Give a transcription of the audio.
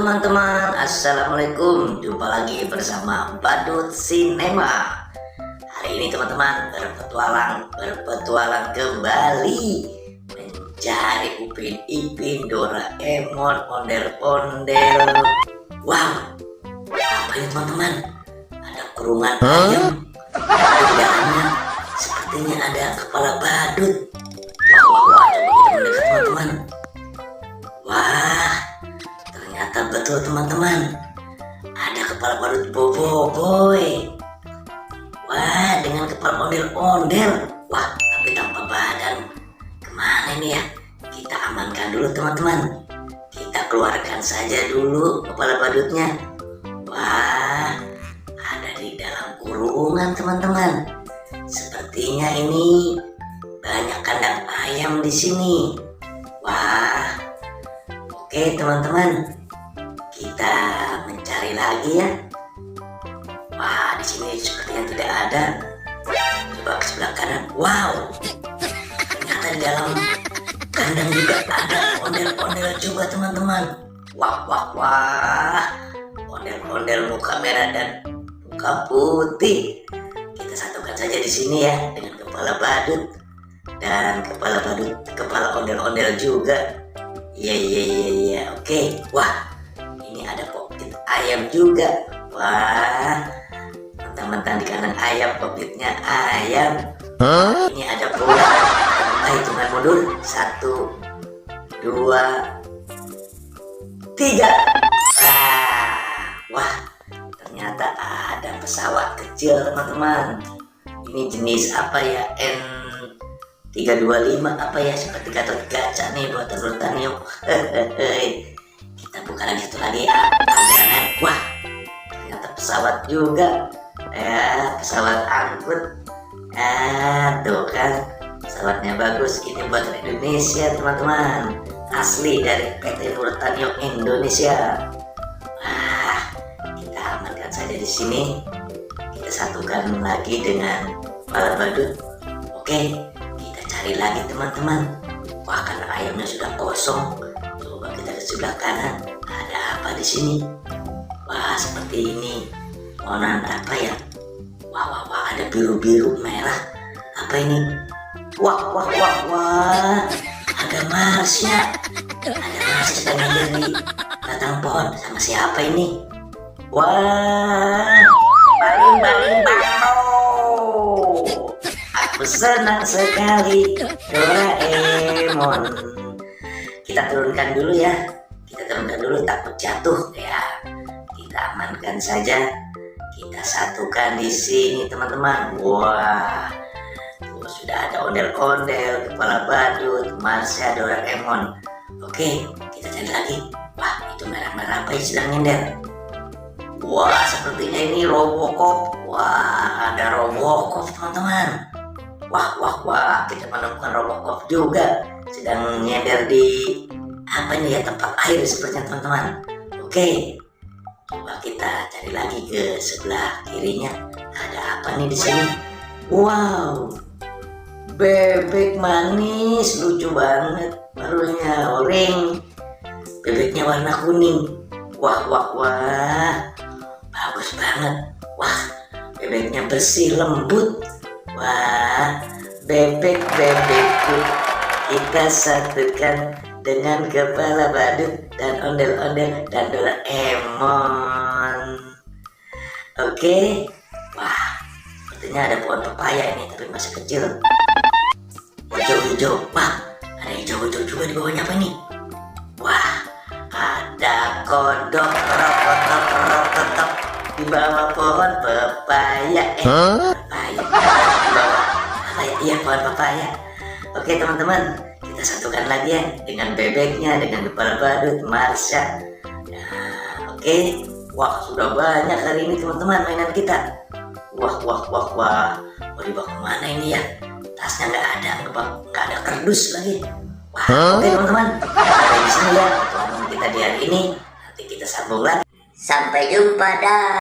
teman-teman, assalamualaikum. Jumpa lagi bersama Badut Sinema. Hari ini teman-teman berpetualang kembali mencari Upin Ipin, Doraemon, ondel-ondel. Wow, apa ini teman-teman? Ada kurungan ayam. Di dalamnya sepertinya ada kepala badut. Wah, coba kita mendekat teman-teman. Wah, ternyata betul teman-teman, ada kepala badut boboiboy. Wah, dengan kepala ondel-ondel. Wah, tapi tanpa badan. Kemana ini ya? Kita amankan dulu teman-teman. Kita keluarkan saja dulu kepala badutnya. Wah, ada di dalam kurungan teman-teman. Sepertinya ini banyak kandang ayam di sini. Wah, oke teman-teman, kita mencari lagi ya. Wah, di sini sepertinya tidak ada. Coba ke sebelah kanan. Wow, ternyata di dalam kandang juga ada ondel-ondel juga teman-teman. Wah, ondel-ondel muka merah dan muka putih. Kita satukan saja di sini ya dengan kepala badut dan kepala ondel-ondel juga. Iya. Oke. Wah, ini ada kokpit ayam juga. Wah, mentang-mentang di kanan ayam, kokpitnya ayam. Ini ada bola. Hitungan mundur. 1, 2, 3. Wah, ternyata ada pesawat kecil teman-teman. Ini jenis apa ya? N325 apa ya, seperti Gatot Kaca nih buatan Rutanio. Kita buka lagi satu lagi ya. Wah, ternyata pesawat juga. Pesawat angkut. Tuh kan, pesawatnya bagus. Ini buatan Indonesia teman-teman. Asli dari PT Rutanio Indonesia. Wah, kita amankan saja di sini. Kita satukan lagi dengan kepala badut. Oke. Cari lagi teman-teman. Wah, karena ayamnya sudah kosong. Coba kita ke sebelah kanan. Ada apa di sini? Wah, seperti ini. Warna apa ya? Wah, ada biru-biru merah. Apa ini? Wah. Ada Marsnya. Ada Mars sedang di batang pohon. Sama siapa ini? Wah, baling bano. Aku senang sekali, Doraemon. Kita turunkan dulu ya. Takut jatuh ya. Kita amankan saja. Kita satukan di sini teman-teman. Wah, tuh sudah ada ondel-ondel, kepala badut, Marsha, Doraemon. Oke, kita cari lagi. Wah, itu merah-merah apa yang sedang nyender? Wah, sepertinya ini Robocop. Wah, ada Robocop teman-teman. Wah, kita menemukan Robocop juga sedang nyender di apa ini ya, tempat air sepertinya teman-teman. Oke, coba kita cari lagi ke sebelah kirinya. Ada apa nih di sini? Wow, bebek manis, lucu banget, barunya orange. Bebeknya warna kuning. Wah, bagus banget. Wah, bebeknya bersih, lembut. Wah, bebekku kita satukan dengan kepala badut dan ondel-ondel dan Doraemon. Oke. Wah, sepertinya ada pohon pepaya ini, tapi masih kecil. Hijau-hijau. Wah, ada hijau-hijau juga di bawahnya. Apa ini? Wah, ada kodok rokotok di bawah pohon pepaya. Pepaya. Iya, pohon pepaya. Oke teman-teman, kita satukan lagi ya dengan bebeknya, dengan kepala badut, Marsha. Nah, oke. Wah, sudah banyak hari ini teman-teman mainan kita. Wah. Mau dibawa kemana ini ya? Tasnya nggak ada kardus lagi. Wah, oke teman-teman, sampai di sini ya pertemuan kita di hari ini. Nanti kita sambung lagi. Sampai jumpa dah.